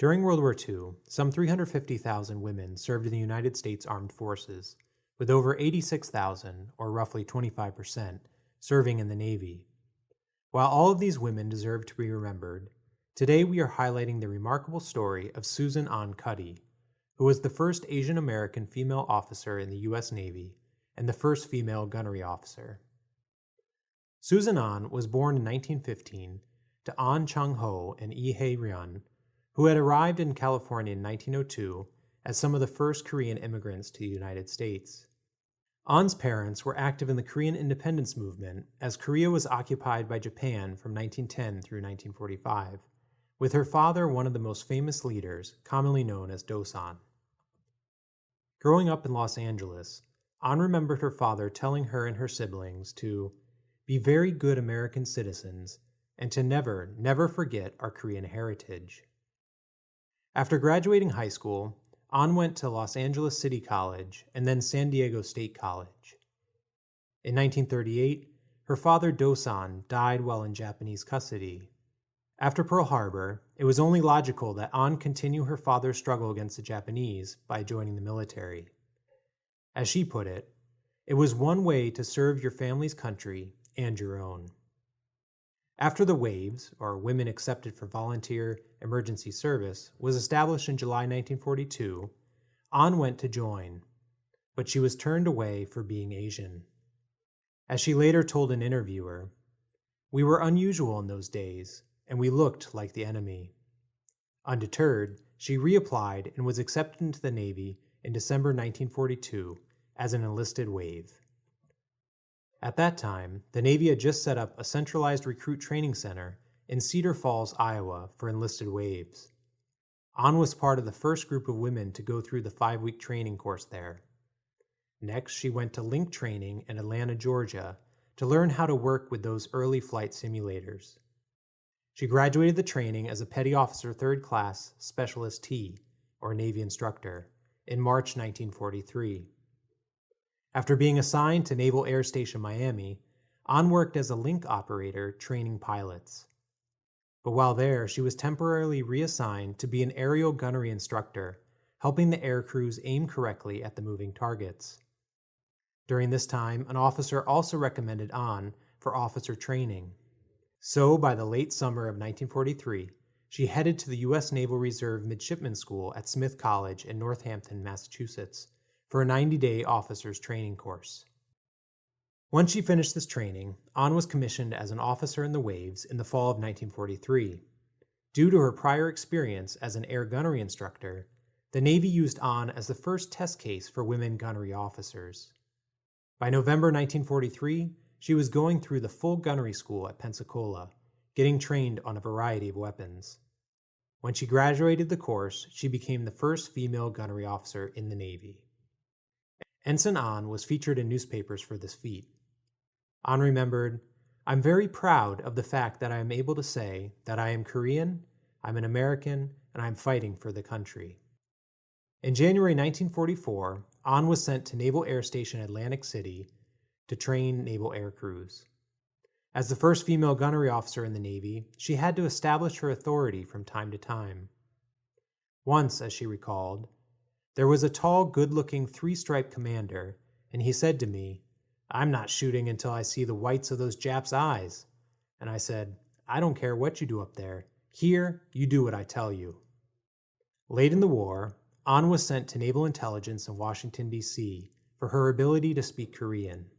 During World War II, some 350,000 women served in the United States Armed Forces, with over 86,000, or roughly 25%, serving in the Navy. While all of these women deserve to be remembered, today we are highlighting the remarkable story of Susan Ahn Cuddy, who was the first Asian American female officer in the U.S. Navy and the first female gunnery officer. Susan Ahn was born in 1915 to Ahn Chung-ho and Lee Hae-ryun, who had arrived in California in 1902 as some of the first Korean immigrants to the United States. Ahn's parents were active in the Korean independence movement as Korea was occupied by Japan from 1910 through 1945, with her father one of the most famous leaders, commonly known as Dosan. Growing up in Los Angeles, Ahn remembered her father telling her and her siblings to be very good American citizens and to never forget our Korean heritage. After graduating high school, Ahn went to Los Angeles City College and then San Diego State College. In 1938, her father Dosan died while in Japanese custody. After Pearl Harbor, it was only logical that Ahn continue her father's struggle against the Japanese by joining the military. As she put it was one way to serve your family's country and your own. After the WAVES, or Women Accepted for Volunteer Emergency Service, was established in July 1942, Ahn went to join, but she was turned away for being Asian. As she later told an interviewer, "We were unusual in those days, and we looked like the enemy." Undeterred, she reapplied and was accepted into the Navy in December 1942 as an enlisted WAVE. At that time, the Navy had just set up a centralized recruit training center in Cedar Falls, Iowa for enlisted WAVES. Ahn was part of the first group of women to go through the 5-week training course there. Next, she went to Link training in Atlanta, Georgia, to learn how to work with those early flight simulators. She graduated the training as a Petty Officer 3rd Class Specialist T, or Navy instructor, in March 1943. After being assigned to Naval Air Station Miami, Ahn worked as a Link operator training pilots. But while there, she was temporarily reassigned to be an aerial gunnery instructor, helping the air crews aim correctly at the moving targets. During this time, an officer also recommended Ahn for officer training. So, by the late summer of 1943, she headed to the U.S. Naval Reserve Midshipman School at Smith College in Northampton, Massachusetts, for a 90-day officer's training course. Once she finished this training, Ahn was commissioned as an officer in the WAVES in the fall of 1943. Due to her prior experience as an air gunnery instructor, the Navy used Ahn as the first test case for women gunnery officers. By November 1943, she was going through the full gunnery school at Pensacola, getting trained on a variety of weapons. When she graduated the course, she became the first female gunnery officer in the Navy. Ensign Ahn was featured in newspapers for this feat. Ahn remembered, "I'm very proud of the fact that I am able to say that I am Korean, I'm an American, and I'm fighting for the country." In January 1944, Ahn was sent to Naval Air Station Atlantic City to train naval air crews. As the first female gunnery officer in the Navy, she had to establish her authority from time to time. Once, as she recalled, "There was a tall, good-looking 3-stripe commander, and he said to me, 'I'm not shooting until I see the whites of those Japs' eyes.' And I said, 'I don't care what you do up there. Here, you do what I tell you.'" Late in the war, Ahn was sent to Naval Intelligence in Washington, D.C. for her ability to speak Korean.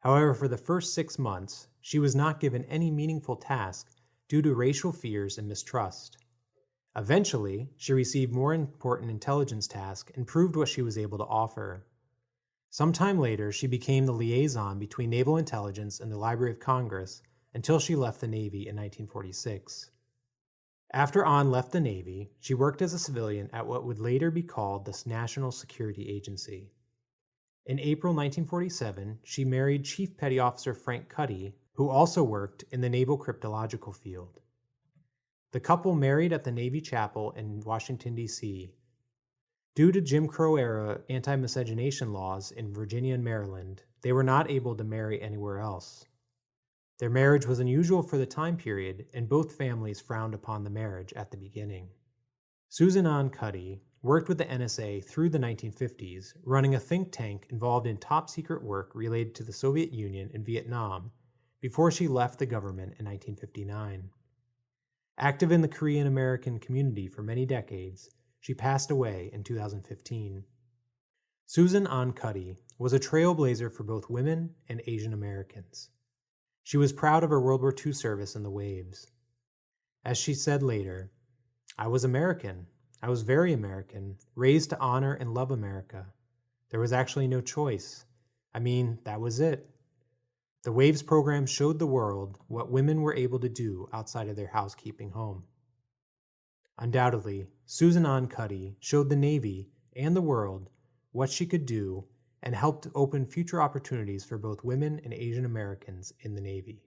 However, for the first 6 months, she was not given any meaningful task due to racial fears and mistrust. Eventually, she received more important intelligence tasks and proved what she was able to offer. Sometime later, she became the liaison between Naval Intelligence and the Library of Congress until she left the Navy in 1946. After Ahn left the Navy, she worked as a civilian at what would later be called the National Security Agency. In April 1947, she married Chief Petty Officer Frank Cuddy, who also worked in the naval cryptological field. The couple married at the Navy Chapel in Washington, D.C. Due to Jim Crow-era anti-miscegenation laws in Virginia and Maryland, they were not able to marry anywhere else. Their marriage was unusual for the time period, and both families frowned upon the marriage at the beginning. Susan Ahn Cuddy worked with the NSA through the 1950s, running a think tank involved in top-secret work related to the Soviet Union and Vietnam before she left the government in 1959. Active in the Korean American community for many decades, she passed away in 2015. Susan Ahn Cuddy was a trailblazer for both women and Asian Americans. She was proud of her World War II service in the waves. As she said later, "I was American. I was very American, raised to honor and love America. There was actually no choice. I mean, that was it. The Waves program showed the world what women were able to do outside of their housekeeping home." Undoubtedly, Susan Ahn Cuddy showed the Navy and the world what she could do and helped open future opportunities for both women and Asian Americans in the Navy.